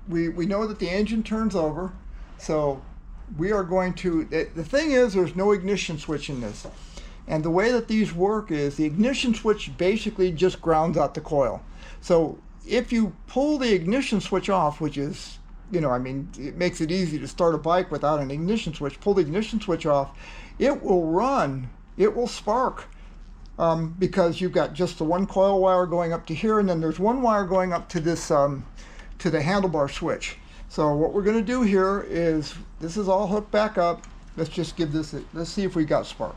we know that the engine turns over. So we are going to, the thing is, there's no ignition switch in this. And the way that these work is the ignition switch basically just grounds out the coil. So if you pull the ignition switch off, which is, I mean, it makes it easy to start a bike without an ignition switch. Pull the ignition switch off, it will run, it will spark, because you've got just the one coil wire going up to here, and then there's one wire going up to this, to the handlebar switch. So what we're going to do here is, this is all hooked back up. Let's just give this, let's see if we got spark.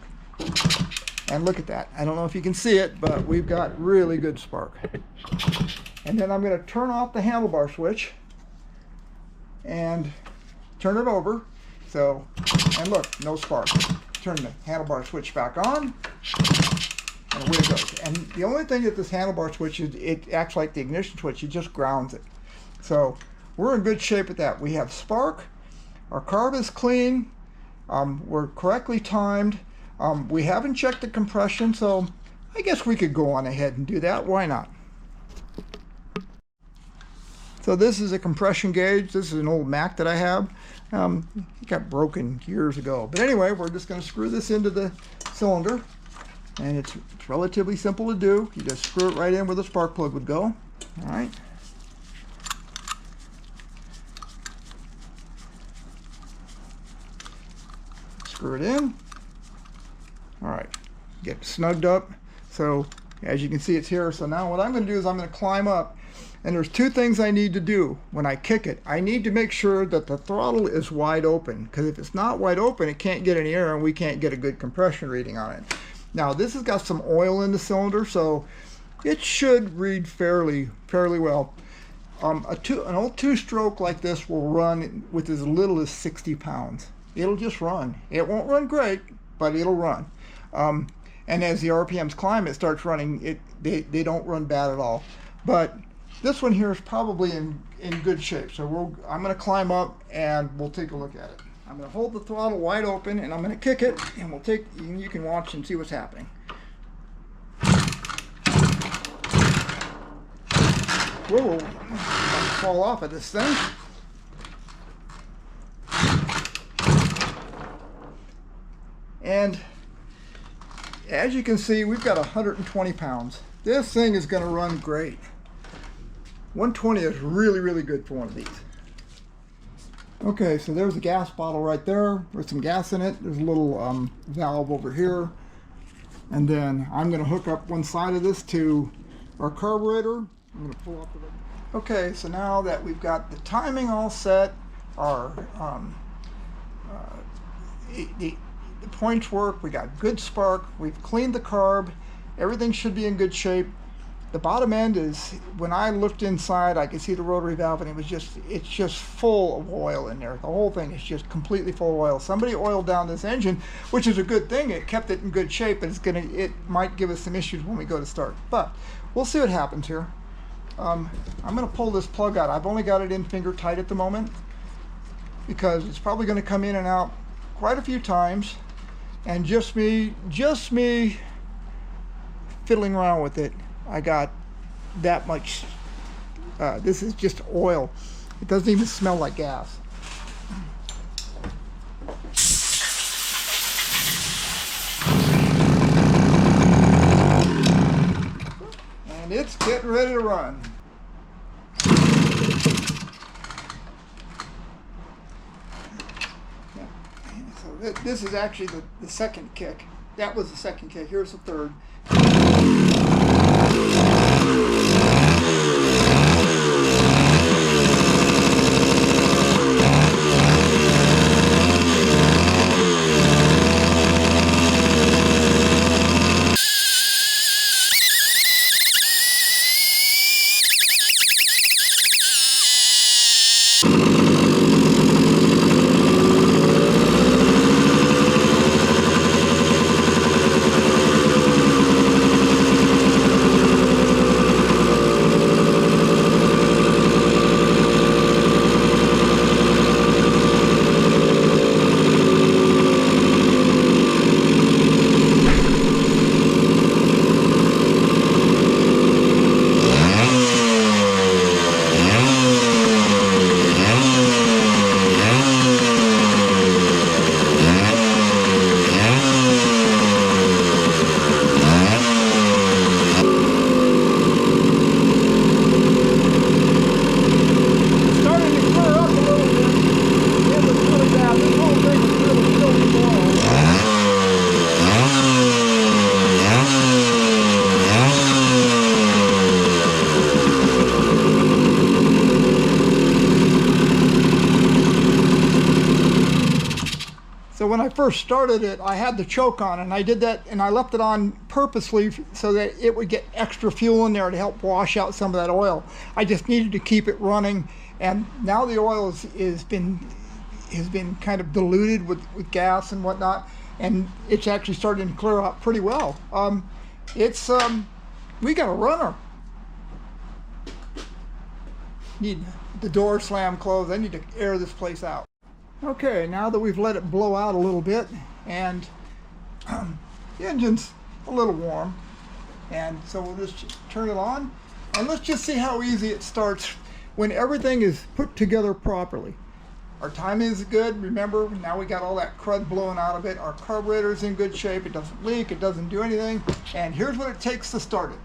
And look at that. I don't know if you can see it, but we've got really good spark. And then I'm going to turn off the handlebar switch and turn it over. So, and look, no spark. Turn the handlebar switch back on, and away it goes. And the only thing that this handlebar switch is, it acts like the ignition switch. It just grounds it. So we're in good shape with that. We have spark. Our carb is clean. We're correctly timed. We haven't checked the compression, so I guess we could go on ahead and do that. Why not? So this is a compression gauge. This is an old Mac that I have. It got broken years ago. But anyway, we're just going to screw this into the cylinder. And it's relatively simple to do. You just screw it right in where the spark plug would go. All right. Screw it in. All right, get snugged up. So as you can see, it's here. So now what I'm going to do is I'm going to climb up, and there's 2 things I need to do when I kick it. I need to make sure that the throttle is wide open, because if it's not wide open, it can't get any air and we can't get a good compression reading on it. Now this has got some oil in the cylinder, so it should read fairly well. An old 2-stroke like this will run with as little as 60 pounds. It'll just run. It won't run great, but it'll run. And as the RPMs climb, it starts running. They don't run bad at all. But this one here is probably in good shape. So I'm going to climb up and we'll take a look at it. I'm going to hold the throttle wide open and I'm going to kick it, and you can watch and see what's happening. Whoa, I'm about to fall off of this thing. And as you can see, we've got 120 pounds. This thing is going to run great. 120 is really, really good for one of these. Okay, so there's a gas bottle right there with some gas in it. There's a little valve over here. And then I'm going to hook up one side of this to our carburetor. I'm going to pull up the... Okay, so now that we've got the timing all set, our the points work, we got good spark, we've cleaned the carb, everything should be in good shape. The bottom end is, when I looked inside, I could see the rotary valve, and it's just full of oil in there. The whole thing is just completely full of oil. Somebody oiled down this engine, which is a good thing. It kept it in good shape, but it might give us some issues when we go to start. But we'll see what happens here. I'm going to pull this plug out. I've only got it in finger tight at the moment because it's probably going to come in and out quite a few times, and just me fiddling around with it, I got that much. This is just oil. It doesn't even smell like gas. And it's getting ready to run. So this is actually the second kick. That was the second kick. Here's the third. So when I first started it, I had the choke on, and I did that, and I left it on purposely so that it would get extra fuel in there to help wash out some of that oil. I just needed to keep it running, and now the oil has been kind of diluted with gas and whatnot, and it's actually starting to clear out pretty well. We got a runner. Need the door slam closed. I need to air this place out. Okay, now that we've let it blow out a little bit, and the engine's a little warm, and so we'll just turn it on, and let's just see how easy it starts when everything is put together properly. Our timing is good. Remember, now we got all that crud blowing out of it. Our carburetor's in good shape. It doesn't leak. It doesn't do anything. And here's what it takes to start it.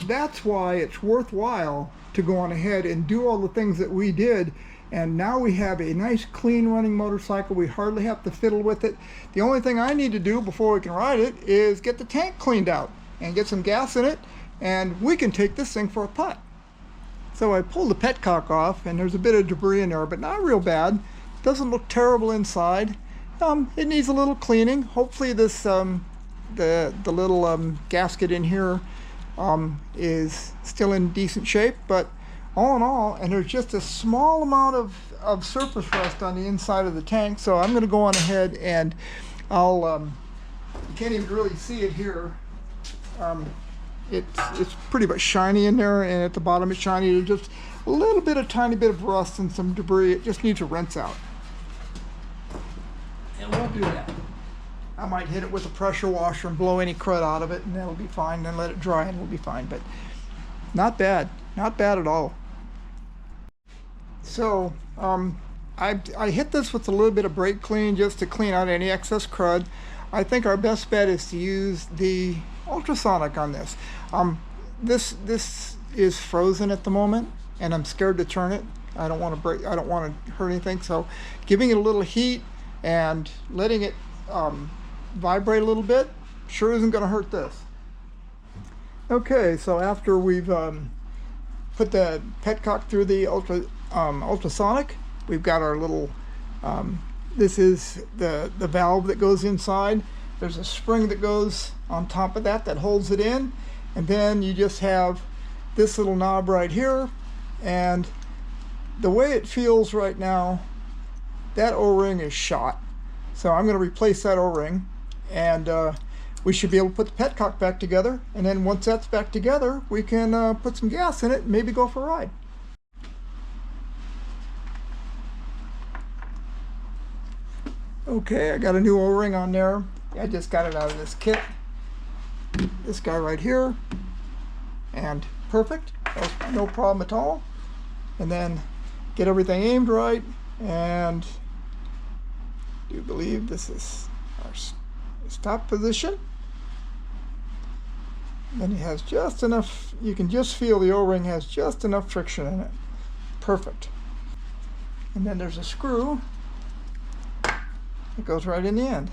That's why it's worthwhile to go on ahead and do all the things that we did, and now we have a nice clean running motorcycle. We hardly have to fiddle with it. The only thing I need to do before we can ride it is get the tank cleaned out and get some gas in it, and we can take this thing for a putt. So I pulled the petcock off, and there's a bit of debris in there, but not real bad. Doesn't look terrible inside. It needs a little cleaning. Hopefully this the little gasket in here is still in decent shape, but all in all, and there's just a small amount of surface rust on the inside of the tank. So I'm going to go on ahead and I'll, you can't even really see it here. It's pretty much shiny in there, and at the bottom it's shiny. There's just a little bit, a tiny bit of rust and some debris. It just needs a rinse out. And we'll do that. I might hit it with a pressure washer and blow any crud out of it, and that'll be fine. Then let it dry and we'll be fine. But not bad. Not bad at all. So I hit this with a little bit of brake clean just to clean out any excess crud. I think our best bet is to use the ultrasonic on this. This is frozen at the moment, and I'm scared to turn it. I don't want to break. I don't want to hurt anything. So, giving it a little heat and letting it vibrate a little bit sure isn't going to hurt this. Okay, so after we've put the petcock through the ultrasonic, we've got our little. This is the valve that goes inside. There's a spring that goes on top of that holds it in, and then you just have this little knob right here. And the way it feels right now, that O-ring is shot. So I'm going to replace that O-ring, and we should be able to put the petcock back together. And then once that's back together, we can put some gas in it and maybe go for a ride. Okay, I got a new O-ring on there. I just got it out of this kit. This guy right here, and perfect. No problem at all. And then get everything aimed right, and do you believe this is our stop position? Then it has just enough, you can just feel the O-ring has just enough friction in it. Perfect. And then there's a screw that goes right in the end.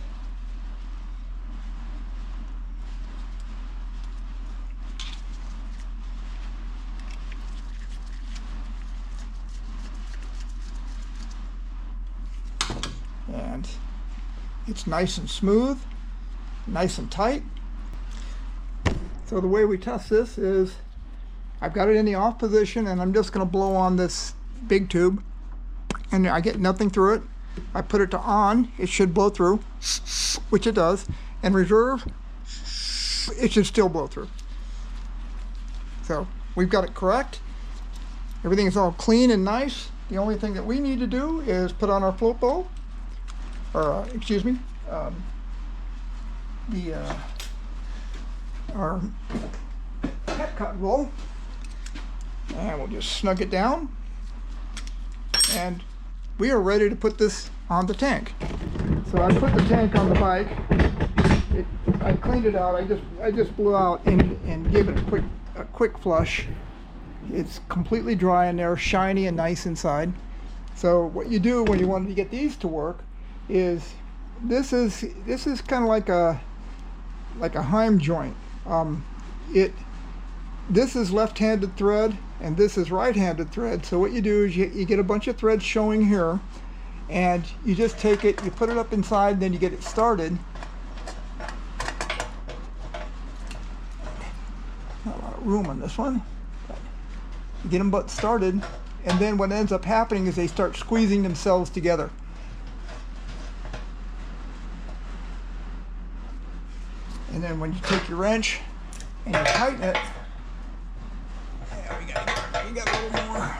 And it's nice and smooth, nice and tight. So the way we test this is I've got it in the off position, and I'm just going to blow on this big tube, and I get nothing through it. I put it to on, it should blow through, which it does, and reserve, it should still blow through. So we've got it correct. Everything is all clean and nice. The only thing that we need to do is put on our float bowl, or excuse me, our petcock bowl, and we'll just snug it down, and we are ready to put this on the tank. So I put the tank on the bike. I cleaned it out. I just blew out and gave it a quick flush. It's completely dry in there, shiny and nice inside. So what you do when you want to get these to work is this is kind of like a Heim joint. This is left-handed thread and this is right-handed thread. So what you do is you get a bunch of threads showing here, and you just take it, you put it up inside, then you get it started. Not a lot of room on this one, but you get them but started, and then what ends up happening is they start squeezing themselves together. And then when you take your wrench and you tighten it, we got a little more.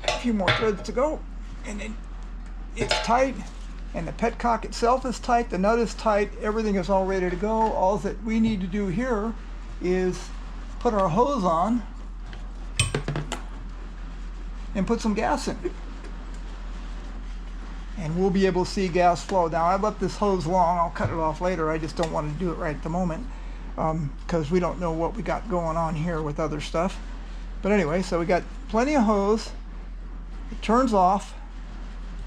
A few more threads to go, and then it's tight, and the petcock itself is tight, the nut is tight, everything is all ready to go. All that we need to do here is put our hose on and put some gas in, and we'll be able to see gas flow. Now I left this hose long, I'll cut it off later. I just don't want to do it right at the moment because we don't know what we got going on here with other stuff. But anyway, so we got plenty of hose. It turns off,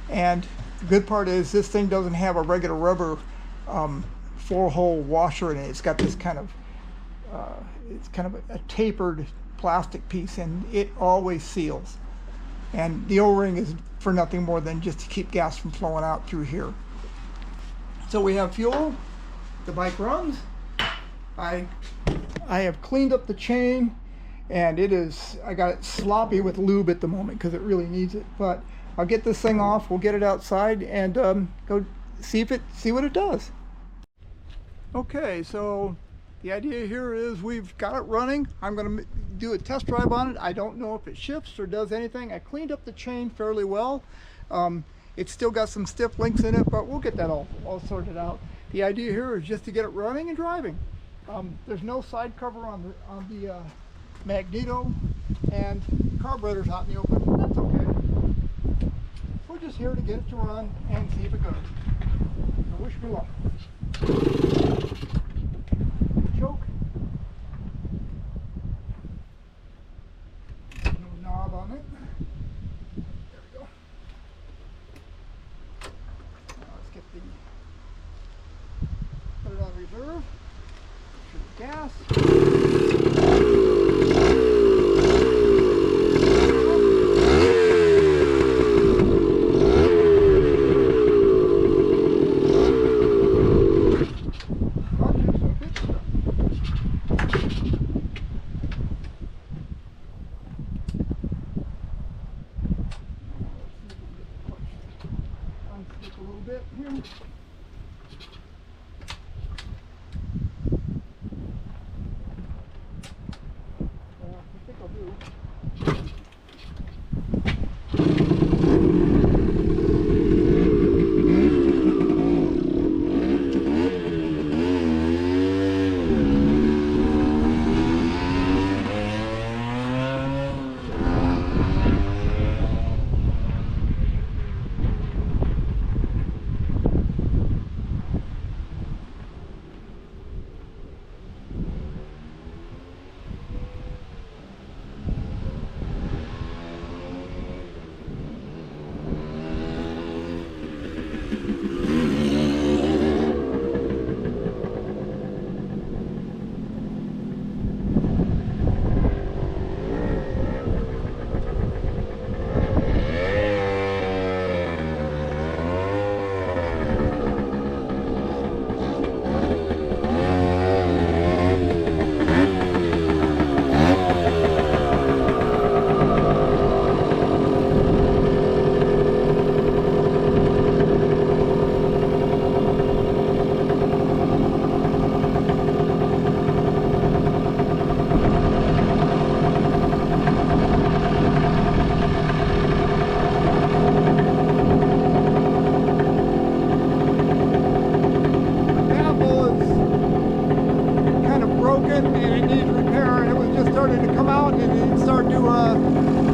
and the good part is this thing doesn't have a regular rubber 4-hole washer in it. It's got this kind of a tapered plastic piece, and it always seals. And the O-ring is for nothing more than just to keep gas from flowing out through here. So we have fuel, the bike runs. I I have cleaned up the chain, and I got it sloppy with lube at the moment because it really needs it. But I'll get this thing off, we'll get it outside, and go see what it does. Okay, so the idea here is we've got it running. I'm going to do a test drive on it. I don't know if it shifts or does anything. I cleaned up the chain fairly well. It's still got some stiff links in it, but we'll get that all sorted out. The idea here is just to get it running and driving. There's no side cover on the magneto, and the carburetor's out in the open. That's okay. We're just here to get it to run and see if it goes. So wish me luck. Choke. No knob on it. There we go. Now let's get put it on reserve. Shoot the gas. A little bit here. I think I'll do.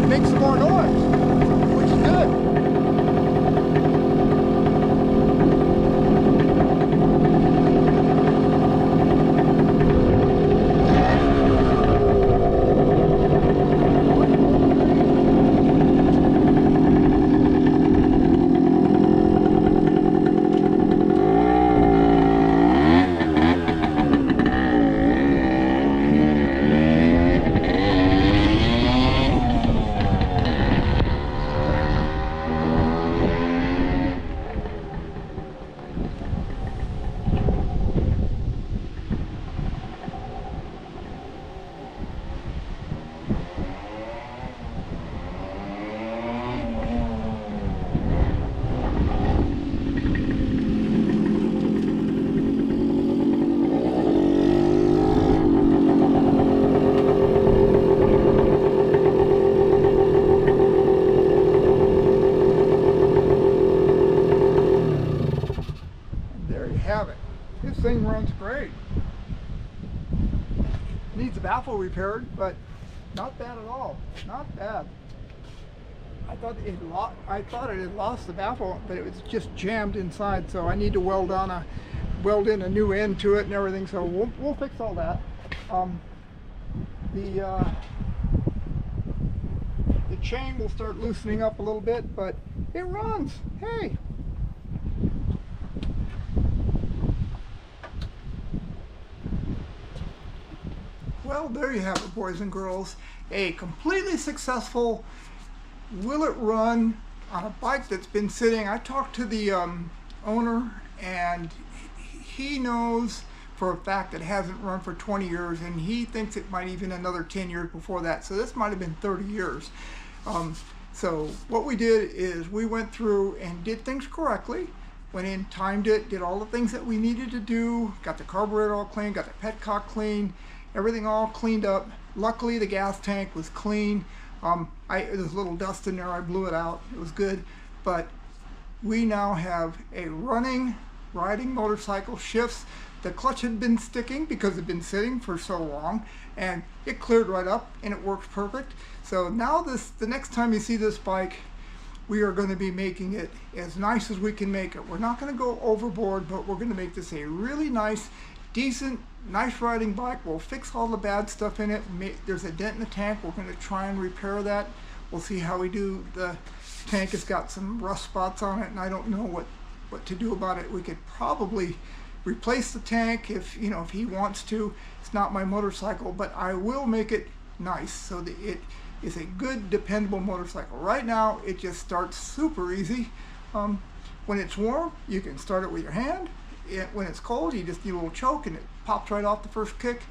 Make some more noise, which is good. Have it. This thing runs great. Needs a baffle repaired, but not bad at all. Not bad. I thought it had lost the baffle, but it was just jammed inside. So I need to weld in a new end to it and everything. So we'll fix all that. The chain will start loosening up a little bit, but it runs. Hey. Well, there you have it, boys and girls. A completely successful will it run on a bike that's been sitting. I talked to the owner, and he knows for a fact it hasn't run for 20 years, and he thinks it might even another 10 years before that. So this might have been 30 years. So what we did is we went through and did things correctly. Went in, timed it, did all the things that we needed to do, got the carburetor all clean, got the petcock clean, everything all cleaned up. Luckily the gas tank was clean. There's a little dust in there, I blew it out, it was good. But we now have a riding motorcycle. Shifts. The clutch had been sticking because it had been sitting for so long, and it cleared right up and it works perfect. So now the next time you see this bike, we are going to be making it as nice as we can make it. We're not going to go overboard, but we're going to make this a really nice, decent, nice riding bike. We'll fix all the bad stuff in it. There's a dent in the tank. We're going to try and repair that. We'll see how we do. The tank has got some rust spots on it, and I don't know what to do about it. We could probably replace the tank if he wants to. It's not my motorcycle, but I will make it nice so that it is a good, dependable motorcycle. Right now, it just starts super easy. When it's warm, you can start it with your hand. When it's cold, you just need a little choke and it pops right off the first kick.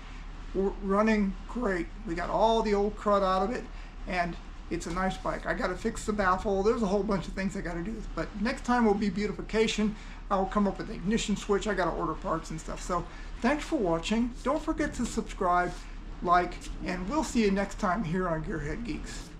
We're running great. We got all the old crud out of it, and it's a nice bike. I got to fix the baffle. There's a whole bunch of things I got to do. But next time will be beautification. I'll come up with the ignition switch. I got to order parts and stuff. So thanks for watching. Don't forget to subscribe, like, and we'll see you next time here on GearHeadGeeks.